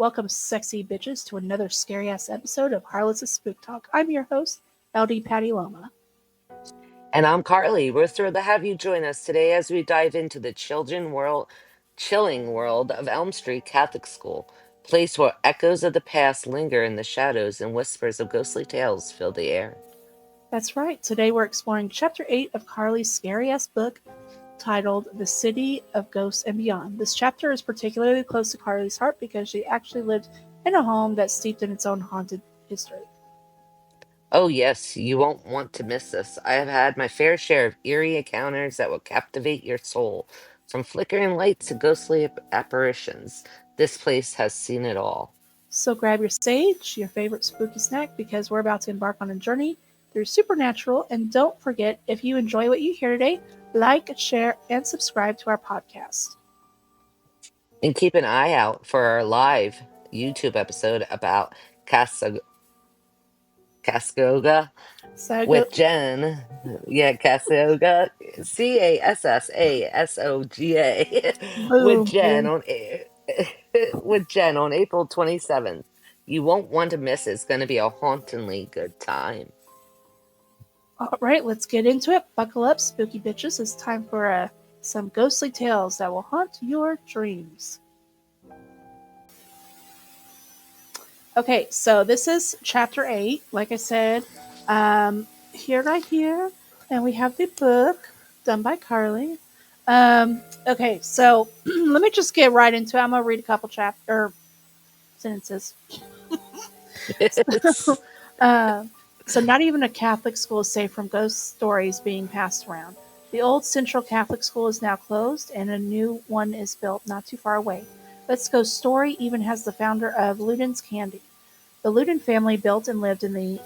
Welcome, sexy bitches, to another scary ass episode of Harlots of Spooktalk. I'm your host, LD Patty Loma. And I'm Carly. We're thrilled to have you join us today as we dive into the chilling world of Elm Street Catholic School, a place where echoes of the past linger in the shadows and whispers of ghostly tales fill the air. That's right, today we're exploring Chapter 8 of Carly's scary ass book titled The City of Ghosts and Beyond. This chapter is particularly close to Carly's heart because she actually lived in a home that's steeped in its own haunted history. Oh, yes, you won't want to miss this. I have had my fair share of eerie encounters that will captivate your soul. From flickering lights to ghostly apparitions, this place has seen it all. So grab your sage, your favorite spooky snack, because we're about to embark on a journey through supernatural. And don't forget, if you enjoy what you hear today, like, share, and subscribe to our podcast. And keep an eye out for our live YouTube episode about Cascoga So go, with Jen. Yeah, Cassoga. Cassasasoga with boom, Jen boom. on with Jen on April 27th. You won't want to miss it. It's going to be a hauntingly good time. All right, let's get into it. Buckle up, spooky bitches. It's time for some ghostly tales that will haunt your dreams. Okay, so this is chapter 8. Like I said, here right here, and we have the book done by Carly. Okay, so let me just get right into it. I'm gonna read a couple chapter sentences. So, It's- uh, so, not even a Catholic school is safe from ghost stories being passed around. The old Central Catholic School is now closed, and a new one is built not too far away. Let's Go Story even has the founder of Luden's Candy. The Luden family built and lived in the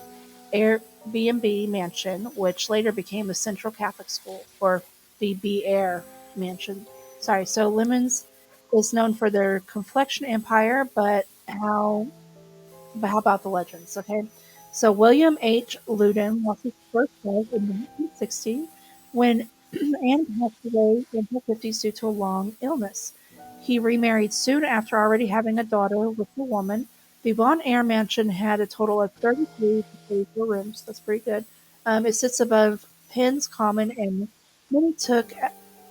Airbnb mansion, which later became the Central Catholic School, or the B Air mansion. Sorry, so Lemons is known for their conflection empire, but how about the legends? Okay, so William H. Luden lost his first wife in 1960 when Anne passed away in her 50s due to a long illness. He remarried soon after already having a daughter with a woman. The Von Air mansion had a total of 33 to 34 rooms. That's pretty good. It sits above Penn's Common, and many took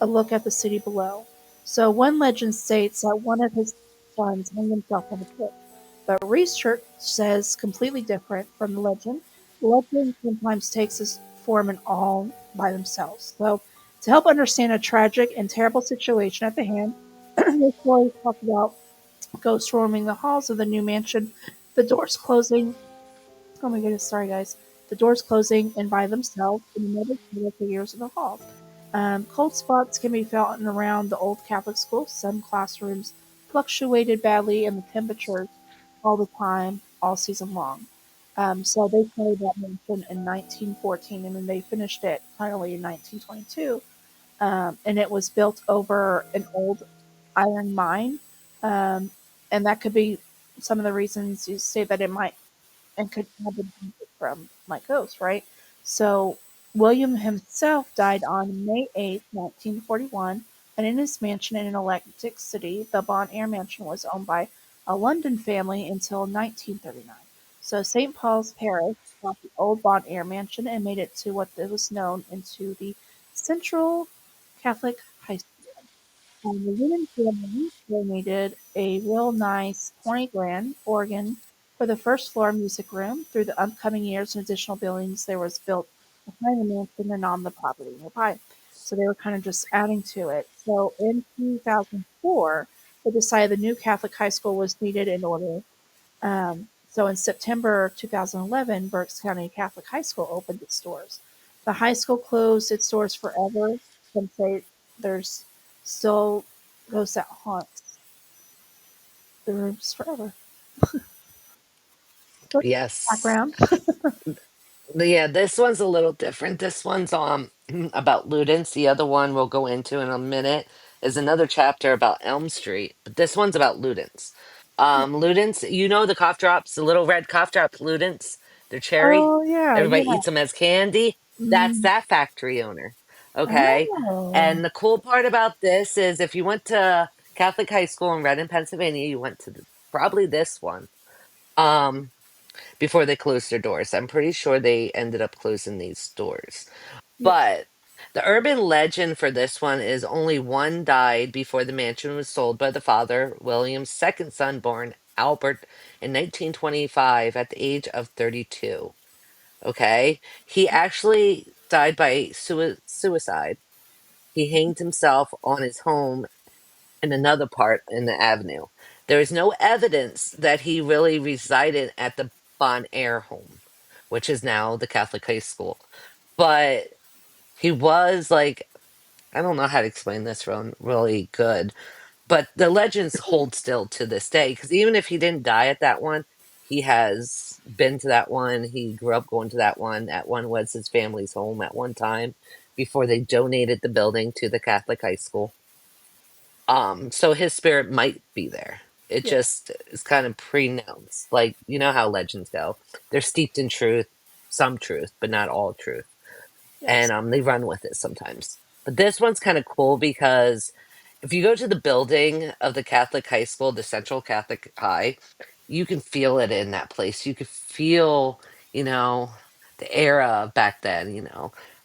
a look at the city below. So one legend states that one of his sons hung himself on the cliff. But research says completely different from the legend. The legend sometimes takes this form in all by themselves. So, to help understand a tragic and terrible situation at the hand, this story talks about ghosts roaming the halls of the new mansion, the doors closing. Oh my goodness, sorry guys. The doors closing and by themselves, and another shadow figures in the hall. Cold spots can be felt in around the old Catholic school. Some classrooms fluctuated badly in the temperatures all the time, all season long. So they started that mansion in 1914, and then they finished it finally in 1922. And it was built over an old iron mine, um, and that could be some of the reasons you say that it might and could have been haunted from like ghosts, right? So William himself died on May 8th, 1941, and in his mansion in Atlantic City, the Bon Air Mansion was owned by a London family until 1939. So St. Paul's Parish bought the old Bon Air Mansion and made it to what was known into the Central Catholic High School. The Newman family donated a real nice 20 grand organ for the first floor music room. Through the upcoming years and additional buildings there was built behind the mansion and on the property nearby. So they were kind of just adding to it. So in 2004, they decided the new Catholic high school was needed in order. So in September 2011, Berks County Catholic High School opened its doors. The high school closed its doors forever. Some say there's still ghosts that haunt the rooms forever. So Yes. background. Yeah, this one's a little different. This one's about Ludens. The other one we'll go into in a minute is another chapter about Elm Street, but this one's about Ludens. Ludens, you know the cough drops, the little red cough drops, Ludens. They're cherry. Oh yeah, Everybody yeah. eats them as candy. That's Mm. that factory owner. Okay. Oh. And the cool part about this is if you went to Catholic high school in Reading, Pennsylvania, you went to probably this one. Um, Before they closed their doors. I'm pretty sure they ended up closing these doors. Yeah. But the urban legend for this one is only one died before the mansion was sold by the father, William's second son, born Albert in 1925 at the age of 32. Okay. He actually died by suicide. He hanged himself on his home in another part in the avenue. There is no evidence that he really resided at the Bon Air home, which is now the Catholic high school. But he was like, I don't know how to explain this really good, but the legends hold still to this day because even if he didn't die at that one, he has been to that one. He grew up going to that one. That one was his family's home at one time before they donated the building to the Catholic high school. So his spirit might be there. It Yeah. just is kind of pronounced. Like, you know how legends go. They're steeped in truth, some truth, but not all truth. And Yes. they run with it sometimes. But this one's kind of cool because if you go to the building of the Catholic high school, the Central Catholic High, you can feel it in that place. You could feel, you know, the era back then,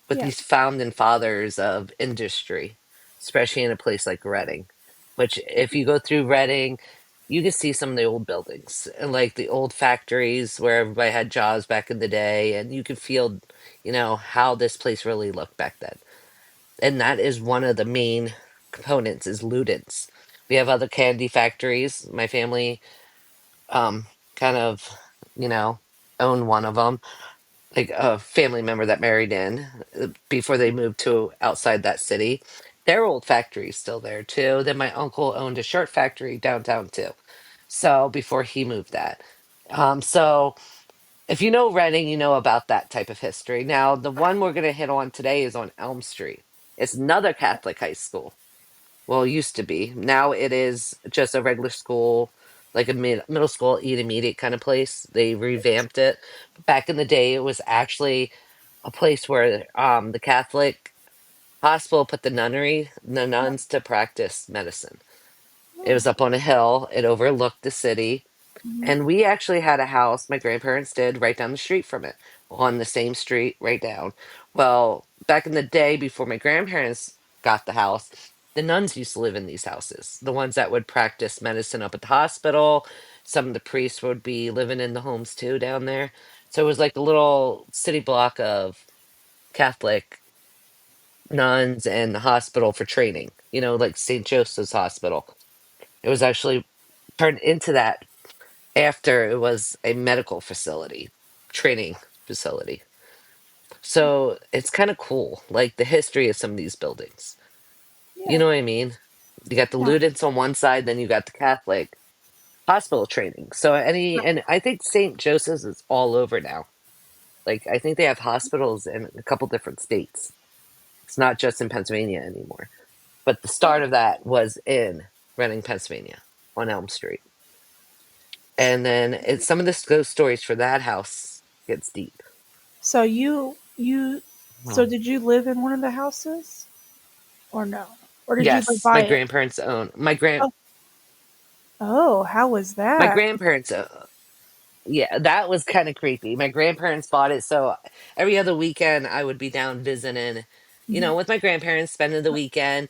with Yeah. these founding fathers of industry, especially in a place like Reading. Which, if you go through Reading, you can see some of the old buildings and like the old factories where everybody had jobs back in the day, and you can feel, how this place really looked back then. And that is one of the main components is Ludens. We have other candy factories. My family um kind of, you know, own one of them, like a family member that married in before they moved to outside that city. Their old factory is still there too. Then my uncle owned a shirt factory downtown too. So before he moved that. So if you know Reading, you know about that type of history. Now, the one we're going to hit on today is on Elm Street. It's another Catholic high school. Well, it used to be. Now it is just a regular school, like a middle school, intermediate kind of place. They revamped it. But back in the day, it was actually a place where the Catholic hospital put the nuns to practice medicine. It Oh. was up on a hill. It overlooked the city, Mhm. and we actually had a house, my grandparents did, right down the street from it, on the same street, right down. Well, back in the day before my grandparents got the house, the nuns used to live in these houses, the ones that would practice medicine up at the hospital. Some of the priests would be living in the homes too down there. So it was like a little city block of Catholic nuns and the hospital for training, like St. Joseph's Hospital. It was actually turned into that after it was a medical facility, training facility. So it's kind of cool, like the history of some of these buildings. You Yeah. know what I mean? You got the Yeah. Ludens on one side, then you got the Catholic hospital training. So and I think St. Joseph's is all over now. Like I think they have hospitals in a couple different states. It's not just in Pennsylvania anymore. But the Yeah. start of that was in Reading, Pennsylvania, on Elm Street. And then some of the ghost stories for that house gets deep. So you so Wow. did you live in one of the houses or no? Or did you like Yes, buy my it? grandparents own Oh, oh, how was my that? grandparents. Yeah, that was kind of creepy. My grandparents bought it, so every other weekend I would be down visiting, Mhm. with my grandparents, spending the weekend.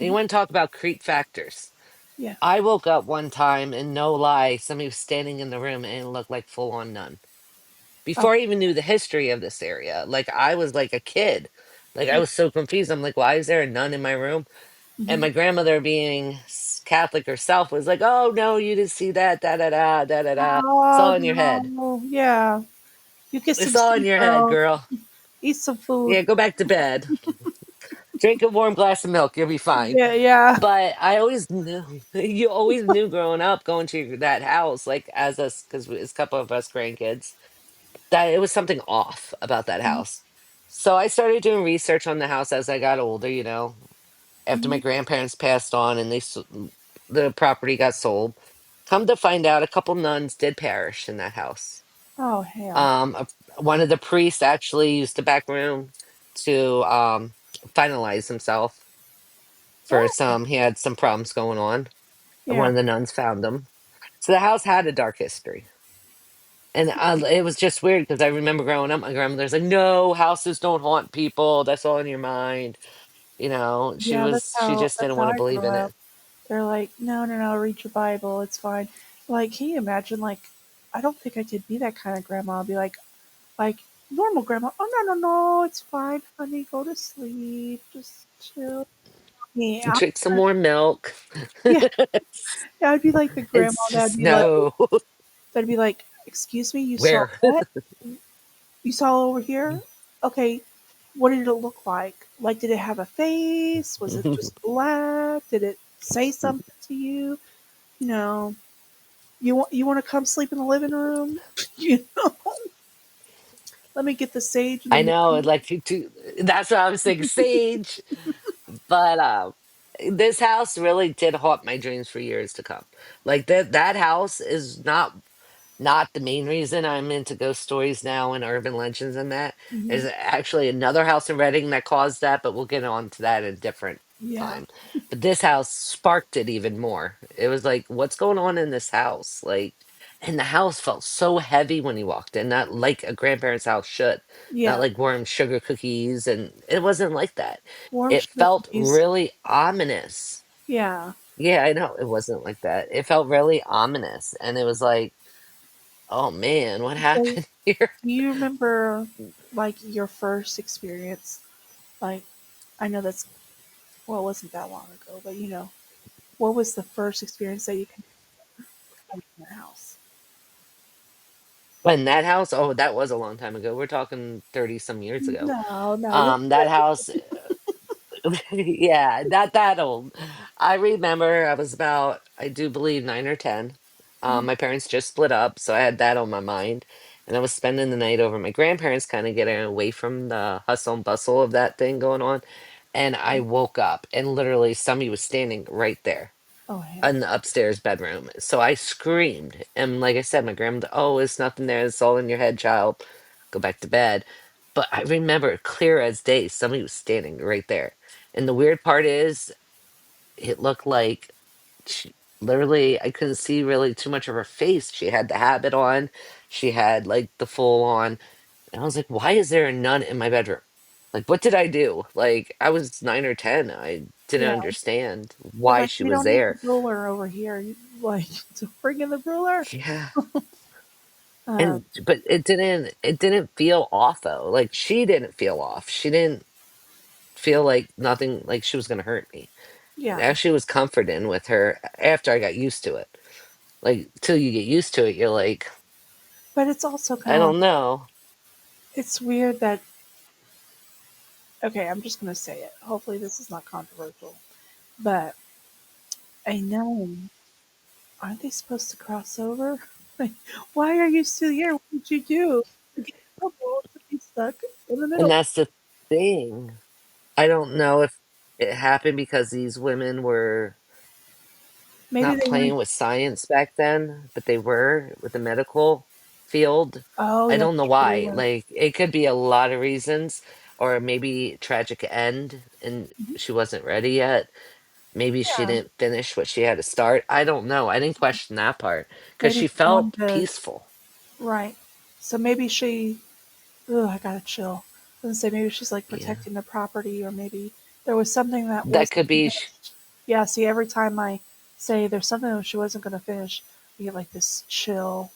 And you Mhm. want to talk about creep factors? Yeah. I woke up one time and no lie, somebody was standing in the room and it looked like full on nun. Oh, Before I even knew the history of this area, like I was like a kid, like I yeah. was so confused. I'm like, why is there a nun in my room? And Mhm. my grandmother, being Catholic herself, was like, "Oh no, you didn't see that, da da da da da da. It's Oh all in your head. no. Yeah. You get some It's all in sleep, your head, girl. girl. Eat some food. Yeah, go back to bed. Drink a warm glass of milk. You'll be fine." Yeah, yeah. But I always knew, you always knew growing up, going to that house, like as us, because it's a couple of us grandkids, that it was something off about that Mhm. house. So I started doing research on the house as I got older, after my Mhm. grandparents passed on and the property got sold. Come to find out, a couple nuns did perish in that house. Oh hell. Um, a- One of the priests actually used the back room to finalize himself for Oh some. He had some problems going on, and one yeah. of the nuns found him. So the house had a dark history. And it was just weird because I remember growing up, my grandmother's like, "No, houses don't haunt people. That's all in your mind." You know, Yeah, she just that's didn't how want to I believe grew in up. it. They're like, "No, no, no, read your Bible, it's fine." Like, can you imagine, like, I don't think I could be that kind of grandma. I'd be like, normal grandma, "Oh, no, no, no, it's fine, honey, go to sleep, just chill." Yeah, Drink some more milk. yeah, yeah, I'd be like the grandma It's just no. that'd be like, "Excuse me, you saw Where? what? You saw over here? Okay, what did it look like? Like, did it have a face? Was it just black? Did it say something to you? You know, you want to come sleep in the living room? You know, let me get the sage and the I know, movie." like that's what I was thinking, sage. But this house really did haunt my dreams for years to come. Like that house is not the main reason I'm into ghost stories now and urban legends and that. Mhm. There's actually another house in Reading that caused that, but we'll get on to that at a different Yeah, time. But this house sparked it even more. It was like, what's going on in this house? Like, and the house felt so heavy when you walked in, not like a grandparent's house should, not yeah. like warm sugar cookies, and it wasn't like that. Warm It sugar felt cookies. really ominous. Yeah. Yeah, I know it wasn't like that. It felt really ominous, and it was like, oh man, what So, happened here? do you remember like your first experience? Like, I know that's well, it wasn't that long ago, but what was the first experience that you can have in your house? In that house, oh, that was a long time ago. We're talking 30 some years ago. No, no, this is That like house, yeah, not that old. I remember I was about, I do believe 9 or 10. mm, My parents just split up, so I had that on my mind. And I was spending the night over my grandparents, kind of getting away from the hustle and bustle of that thing going on. And I woke up and literally somebody was standing right there oh heck, in the upstairs bedroom. So I screamed. And like I said, my grandmother, oh, it's nothing there. It's all in your head, child. Go back to bed. But I remember clear as day, somebody was standing right there. And the weird part is, it looked like she literally, I couldn't see really too much of her face. She had the habit on, she had like the full on. And I was like, why is there a nun in my bedroom? Like, what did I do? Like, I was 9 or 10. I didn't yeah. understand You're why like, she we was don't need the there. ruler over here. Like, to bring in the ruler. Yeah. Um, And but it didn't feel off though. Like she didn't feel off. She didn't feel like nothing like she was gonna hurt me. It yeah, actually was comforting with her after I got used to it. Like till you get used to it, you're like, but it's also kind I of like don't know. it's weird that okay, I'm just gonna say it. Hopefully, this is not controversial, but a gnome aren't they supposed to cross over? Like, why are you still here? What did you do? To get in trouble to be stuck in the And middle? that's the thing. I don't know if it happened because these women were Maybe not they weren't. playing with science back then, but they were with the medical field. Oh, I yeah, don't know true. They why. were. Like it could be a lot of reasons, or maybe tragic end and Mhm. she wasn't ready yet. Maybe she Yeah, didn't finish what she had to start. I don't know. I didn't question that part because maybe she she wanted felt to. peaceful. Right. So maybe she. Ugh, I gotta chill. I was gonna say maybe she's like Yeah. protecting the property, or maybe there was something that That wasn't could be finished. Yeah. See, every time I say there's something that she wasn't gonna finish, I get like this chill.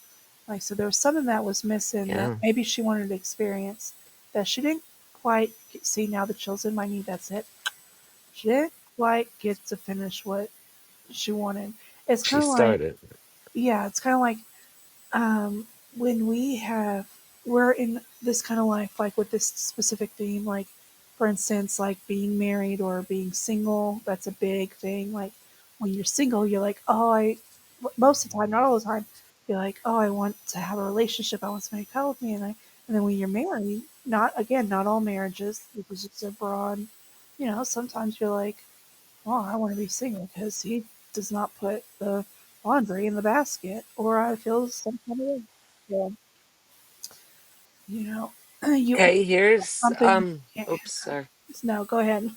Like so, there was something that was missing that yeah. maybe she wanted to experience that she didn't quite see. Now the chill's in my knee. That's it. She didn't quite get to finish what she wanted. It's She kind of like started. yeah, it's kind of like when we're in this kind of life like with this specific theme like for instance like being married or being single, that's a big thing. Like when you're single you're like, oh, I most of the time, not all the time, you're like, oh, I want to have a relationship, I want somebody to come with me. And then when you're married, not again, not all marriages, because it's a broad, sometimes you're like, well, I want to be single because he does not put the laundry in the basket, or I feel some kind of way. So, you know, you Okay, here's something you can't oops, have. sorry. No, go ahead.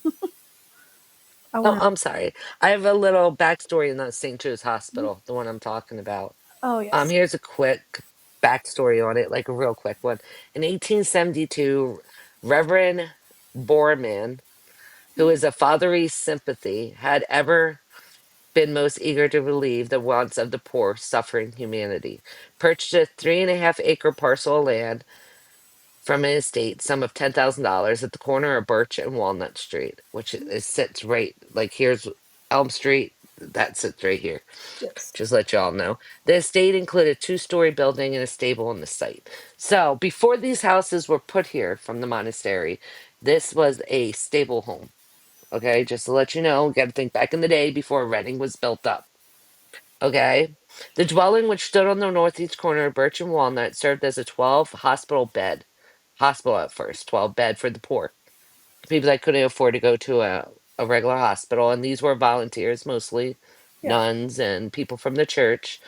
I Oh, want to. I'm sorry. I have a little backstory in that St. Jude's Hospital, the one I'm talking about. Oh, yes. Here's a quick backstory on it, like a real quick one. In 1872, Reverend Borman, who is a fatherly sympathy, had ever been most eager to relieve the wants of the poor, suffering humanity, purchased a 3.5 acre parcel of land from an estate, sum of $10,000 at the corner of Birch and Walnut Street, which sits right like here's Elm Street. That sits right here. Yes. Just let y'all know. The estate included a two-story building and a stable on the site. So before these houses were put here from the monastery, this was a stable home. Okay, just to let you know, you got to think back in the day before Reading was built up. Okay, the dwelling, which stood on the northeast corner of Birch and Walnut, served as a 12 hospital at first, 12 bed for the poor, people that couldn't afford to go to a regular hospital, and these were volunteers, mostly Yeah. nuns and people from the church.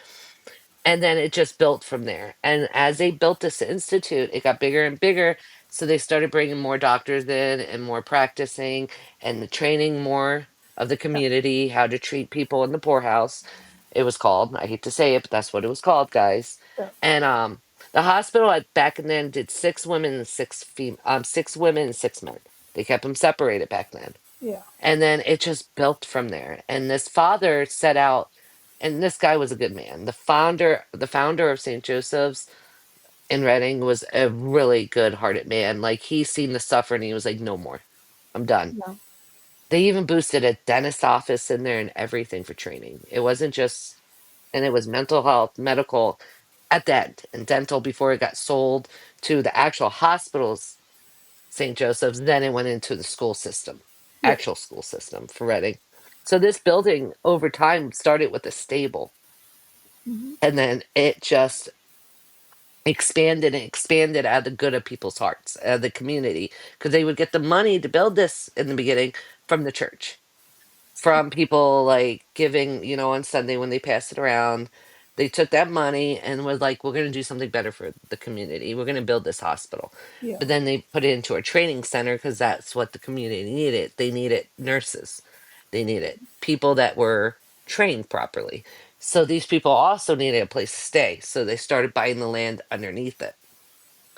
And then it just built from there. And as they built this institute, it got bigger and bigger. So they started bringing more doctors in and more practicing and the training more of the Yeah. community, how to treat people in the poorhouse. It was called. I hate to say it, but that's what it was called, guys. Yeah. And the hospital back then did 6 women and 6 women and 6 men. They kept them separated back then, Yeah. and then it just built from there. And this father set out, and this guy was a good man. The founder of St. Joseph's in Reading was a really good-hearted man. Like he seen the suffering, he was like, "No more, I'm done." Yeah. They even boosted a dentist office in there and everything for training. It wasn't just, and it was mental health, medical at that, and dental before it got sold to the actual hospitals, St. Joseph's. Then it went into the school system, Yes. actual school system for Reading. So this building over time started with a stable, Hmm. and then it just expanded and expanded out of the good of people's hearts, the community, because they would get the money to build this in the beginning from the church, from people like giving, on Sunday when they passed it around. They took that money and was like, we're going to do something better for the community. We're going to build this hospital. Yeah. But then they put it into a training center because that's what the community needed. They needed nurses, they needed people that were trained properly. So these people also needed a place to stay. So they started buying the land underneath it.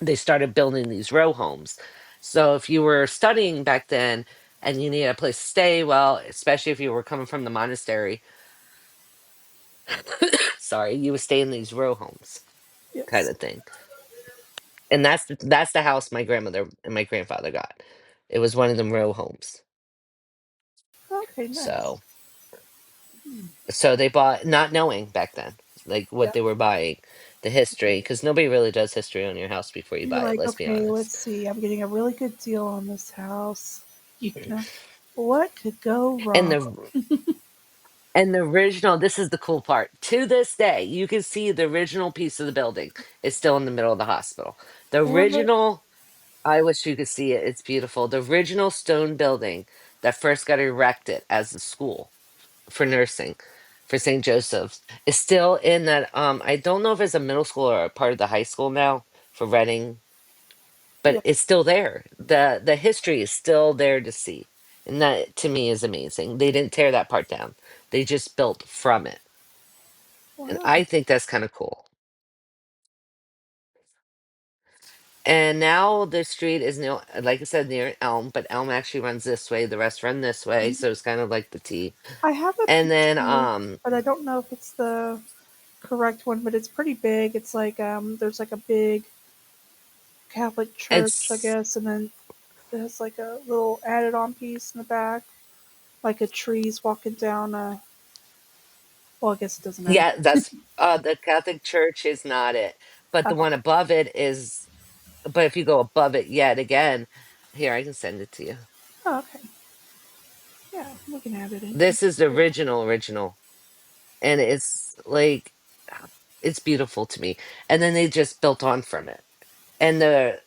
They started building these row homes. So if you were studying back then and you needed a place to stay, well, especially if you were coming from the monastery, sorry, you would stay in these row homes kind Yes. of thing. And that's the house my grandmother and my grandfather got. It was one of them row homes. Okay. Nice. So so they bought, not knowing back then like what Yeah. they were buying, the history, because nobody really does history on your house before you You're buy it, like, let's be okay, let's honest. see. I'm getting a really good deal on this house. You know, what could go And wrong? the original, this is the cool part. To this day, you can see the original piece of the building is still in the middle of the hospital. The The one that, original, I wish you could see it. It's beautiful. The original stone building that first got erected as a school for nursing for St. Joseph's is still in that. I don't know if it's a middle school or a part of the high school now for Reading, yeah. but it's still there. The history is still there to see. And that to me is amazing. They didn't tear that part down. They just built from it. And Wow. I think that's kind of cool. And now the street is near, like I said, near Elm, but Elm actually runs this way. The rest run this way, Mhm. so it's kind of like the T. I have a And then picture, but I don't know if it's the correct one. But it's pretty big. It's like there's like a big Catholic church, I it's guess, and then it has like a little added-on piece in the back, like a tree's walking down a. Well, I guess it doesn't matter. yeah, that's the Catholic Church is not it, but the Oh, one above it is. But if you go above it yet again, here I can send it to you. oh, okay. Yeah, I'm looking at it. And This is the original, and it's like it's beautiful to me. And then they just built on from it. And the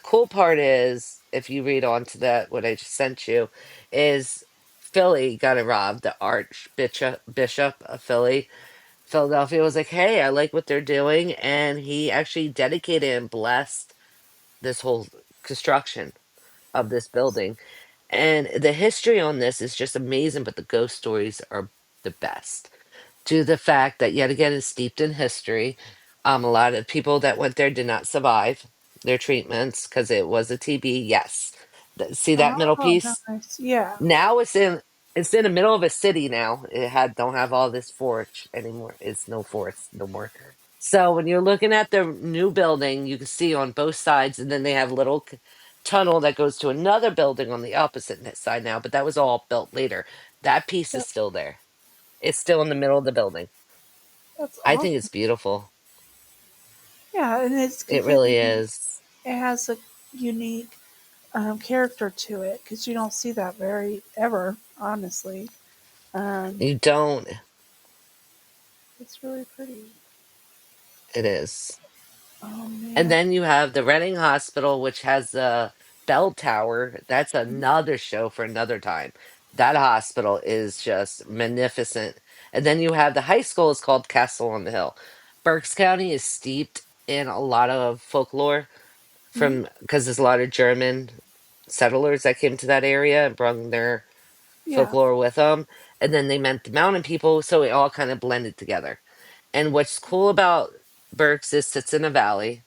cool part is, if you read on to that, what I just sent you, is Philly got it robbed. The Archbishop of Philadelphia was like, "Hey, I like what they're doing," and he actually dedicated and blessed this whole construction of this building. And the history on this is just amazing, but the ghost stories are the best. to the fact that yet again is steeped in history. A lot of people that went there did not survive their treatments because it was a TB. Yes, see that middle Oh, piece? nice. Yeah. Now it's in the middle of a city now. It had don't have all this forest anymore. It's no forest no more. So when you're looking at the new building, you can see on both sides, and then they have a little tunnel that goes to another building on the opposite side now. But that was all built later. That piece Yeah, is still there. It's still in the middle of the building. that's I think awesome. it's beautiful. Yeah, and it's It completely. really is. It has a unique character to it because you don't see that very ever, honestly. Um, You don't. it's really pretty. It is. Oh And man. then you have the Reading Hospital, which has the bell tower. That's another show for another time. That hospital is just magnificent. And then you have the high school is called Castle on the Hill. Berks County is steeped in a lot of folklore Mhm. from because there's a lot of German settlers that came to that area and brought their Yeah. folklore with them. And then they met the mountain people, so it all kind of blended together. And what's cool about Berks is sits in a valley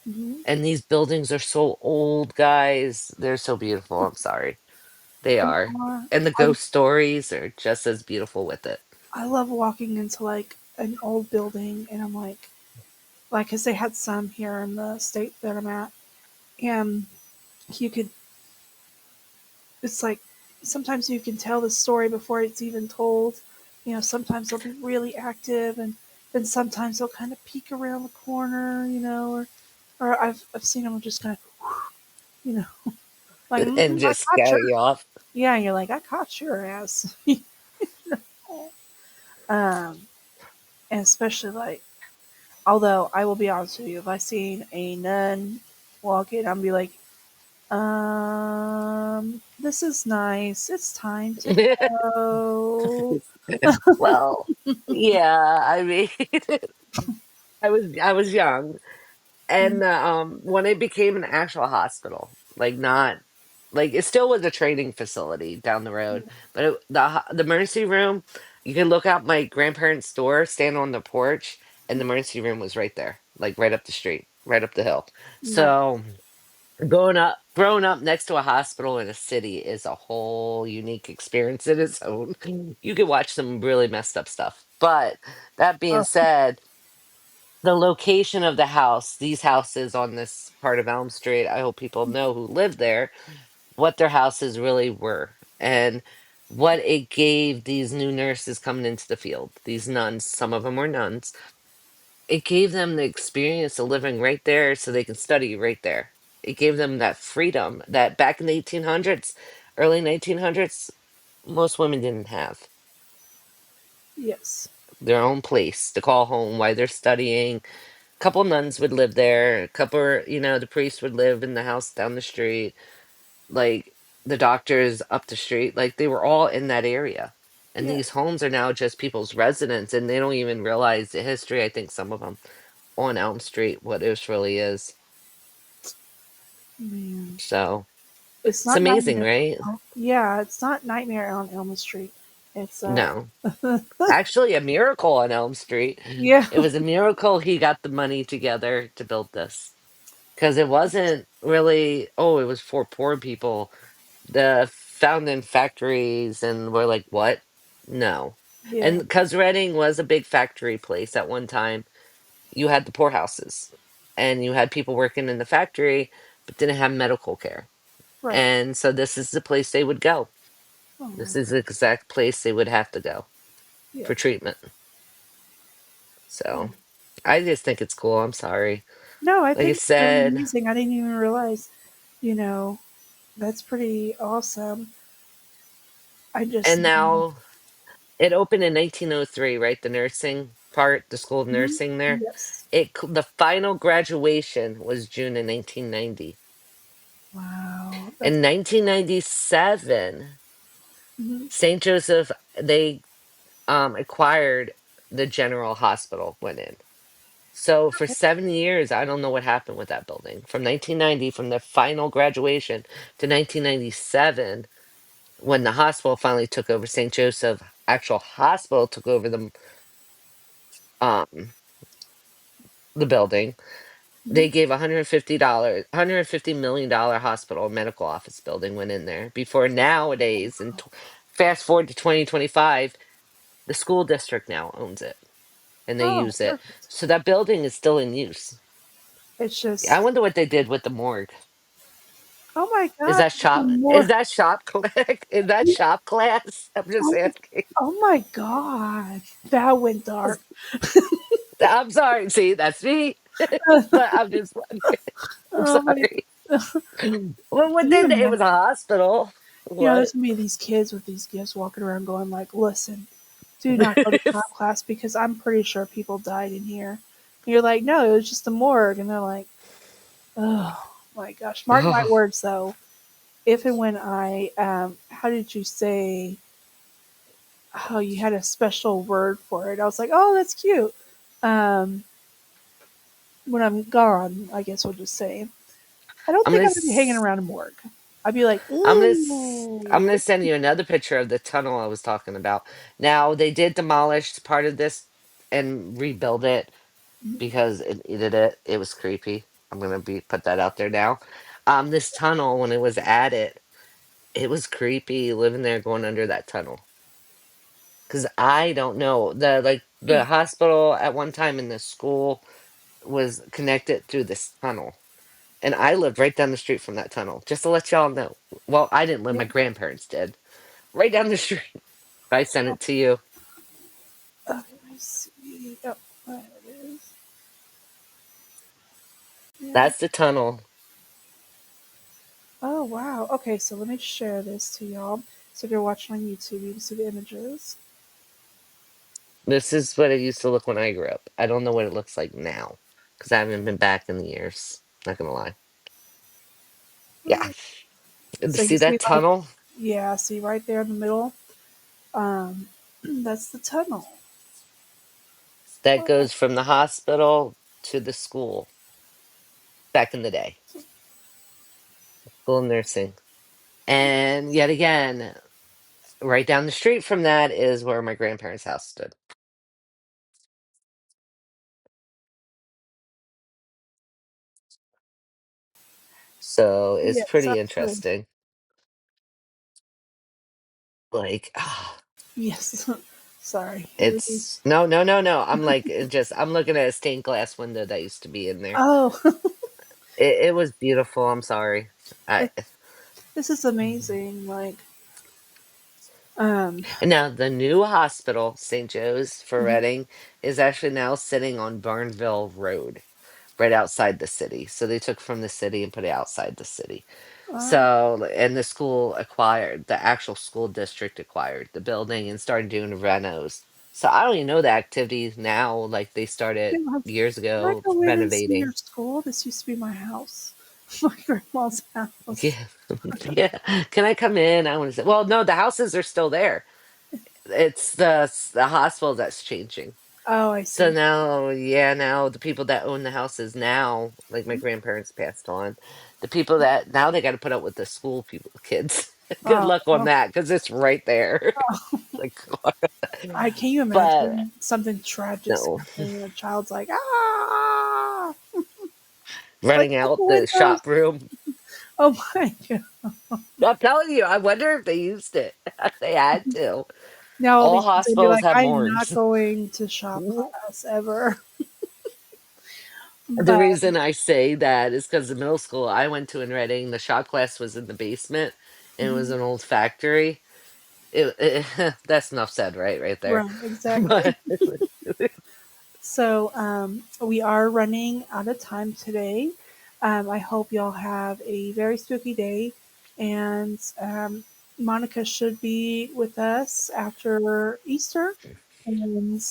Hmm. and these buildings are so old, guys. They're so beautiful. I'm sorry. They And are. And the I ghost stories are just as beautiful with it. I love walking into like an old building, and I'm like, cause they had some here in the state that I'm at, and you could. It's like sometimes you can tell the story before it's even told. You know, sometimes they'll be really active, and then sometimes they'll kind of peek around the corner. You know, or I've seen them just kind of, you know, like And I just caught your. scare you off. Yeah, and you're like, I caught your ass. um, and especially like, although I will be honest with you, if I seen a nun walk in, I'll be like, this is nice. It's time to go. Well, yeah, I mean, I was young, and when it became an actual hospital, like not like it still was a training facility down the road, but the emergency room, you could look out my grandparents' door, stand on the porch, and the emergency room was right there, like right up the street, right up the hill. Nice. So growing up next to a hospital in a city is a whole unique experience in its own. You could watch some really messed up stuff. But that being Oh, said, the location of the house, these houses on this part of Elm Street, I hope people know who live there, what their houses really were and what it gave these new nurses coming into the field, these nuns, some of them were nuns. It gave them the experience of living right there so they can study right there. It gave them that freedom that back in the 1800s, early 1900s, most women didn't have yes. their own place to call home while they're studying. A couple nuns would live there. A couple, the priest would live in the house down the street. Like the doctors up the street, like they were all in that area. And Yeah. these homes are now just people's residence, and they don't even realize the history. I think some of them on Elm Street, what this really is. Man. So It's it's not amazing, Nightmare. right? Yeah, it's not Nightmare on Elm Street. It's No, actually, a miracle on Elm Street. yeah. It was a miracle he got the money together to build this because it wasn't really, oh, it was for poor people. The found in factories, and we're like, what? No. And Yeah. because Reading was a big factory place at one time, you had the poorhouses and you had people working in the factory but didn't have medical care. Right. And so this is the place they would go. This Oh, is the exact place they would have to go yeah. for treatment. Oh. So I just think it's cool. I'm sorry. No, I Like I think it's really said, amazing. I didn't even realize, you know, that's pretty awesome. I just and know. now it opened in 1903, right? The nursing part, the school of Mhm. nursing there. Yes. The final graduation was June in 1990. Wow. That's In 1997, mhm. St. Joseph, they acquired the general hospital, went in. So for Okay. 7 years, I don't know what happened with that building. From 1990, from the final graduation to 1997, when the hospital finally took over, St. Joseph actual hospital took over um, the building. Mhm. They gave $150 million hospital medical office building went in there. Before nowadays, and fast forward to 2025, the school district now owns it and they Oh, use it. perfect. So that building is still in use. It's I just, wonder what they did with the morgue. oh my Is God, that the shop? Is more, that shop click? Is that shop class? I'm just oh, asking. oh my God, that went dark. I'm sorry. See, that's me. But I'm just wondering. I'm Oh my, sorry. Well, what can you did it was a imagine? hospital. There's What? gonna be these kids with these gifts walking around going like, listen, do not go to shop class because I'm pretty sure people died in here. And you're like, no, it was just a morgue. And they're like, oh my gosh. Mark my Oh, words though. If and when how did you say, oh, you had a special word for it? I was like, oh, that's cute. Um, when I'm gone, I guess we'll just say, I don't I'm think gonna. I'm gonna be hanging around a morgue. I'd be like, I'm ooh. gonna send you another picture of the tunnel I was talking about. Now they did demolish part of this and rebuild it because it needed it. It was creepy. I'm gonna be put that out there now. This tunnel when it was added, it was creepy living there going under that tunnel. Cause I don't know the hospital at one time in the school was connected through this tunnel. And I lived right down the street from that tunnel, just to let y'all know. Well, I didn't live, Yeah. my grandparents did. Right down the street. I sent it to you. Okay, let me see. Oh, there it is. Yeah. That's the tunnel. Oh wow. Okay, so let me share this to y'all. So if you're watching on YouTube, you can see the images. This is what it used to look when I grew up. I don't know what it looks like now because I haven't been back in the years. Not gonna lie. Yeah. Mm. So you See see that like, tunnel? yeah, see right there in the middle. That's the tunnel. That Wow. goes from the hospital to the school back in the day. School of nursing. And yet again, right down the street from that is where my grandparents' house stood. So it's Yeah, so pretty true. interesting. Like, ah, Yes. Sorry. It was, it's no, no, no, no. I'm like I'm looking at a stained glass window that used to be in there. oh, It was beautiful. I'm sorry. I this is amazing. Like, um, and now the new hospital, St. Joe's for mhm. Reading, is actually now sitting on Burnville Road, right outside the city. So they took from the city and put it outside the city. uh, So and the school acquired the actual school district acquired the building and started doing renos. So I don't even know the activities now. Like they started years can I ago go in and see your renovating. school? This used to be my house, my grandma's house. Yeah, yeah. Can I come in? I want to say. Well, no, the houses are still there. It's the hospital that's changing. Oh, I So see. now, yeah, now the people that own the houses now, like my grandparents passed on, the people that now they got to put up with the school people, kids. Good Oh, luck on oh, that because it's right there. Like, I can you but imagine something tragic no, happening and a child's like, ah, like running open out the windows. shop room. Oh my god. I'm telling you, I wonder if they used it. They had to. Now all All these kids are gonna be hospitals like, have I am not morgues. going to shop class ever. The But reason I say that is because the middle school I went to in Reading, the shop class was in the basement and it was mhm, an old factory. That's enough said, right there. right, exactly. But So we are running out of time today. I hope y'all have a very spooky day, and Monica should be with us after Easter, and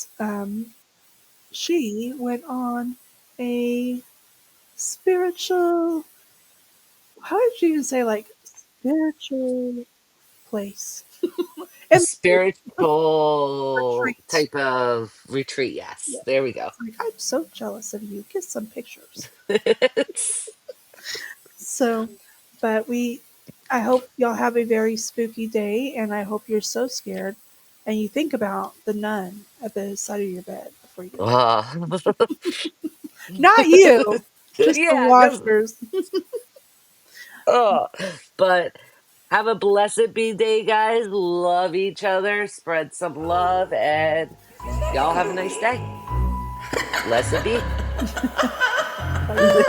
she went on a spiritual. How did you even say like spiritual place a and spiritual retreat? type of retreat, yes. Yeah, There we go. it's like I'm so jealous of you. Get some pictures. It's So, but I hope y'all have a very spooky day, and I hope you're so scared, and you think about the nun at the side of your bed before for you. Uh, Not you, just the yeah, just watchers. oh, but have a blessed be day, guys. Love each other, spread some love, and y'all have a nice day. Blessed be. Bye.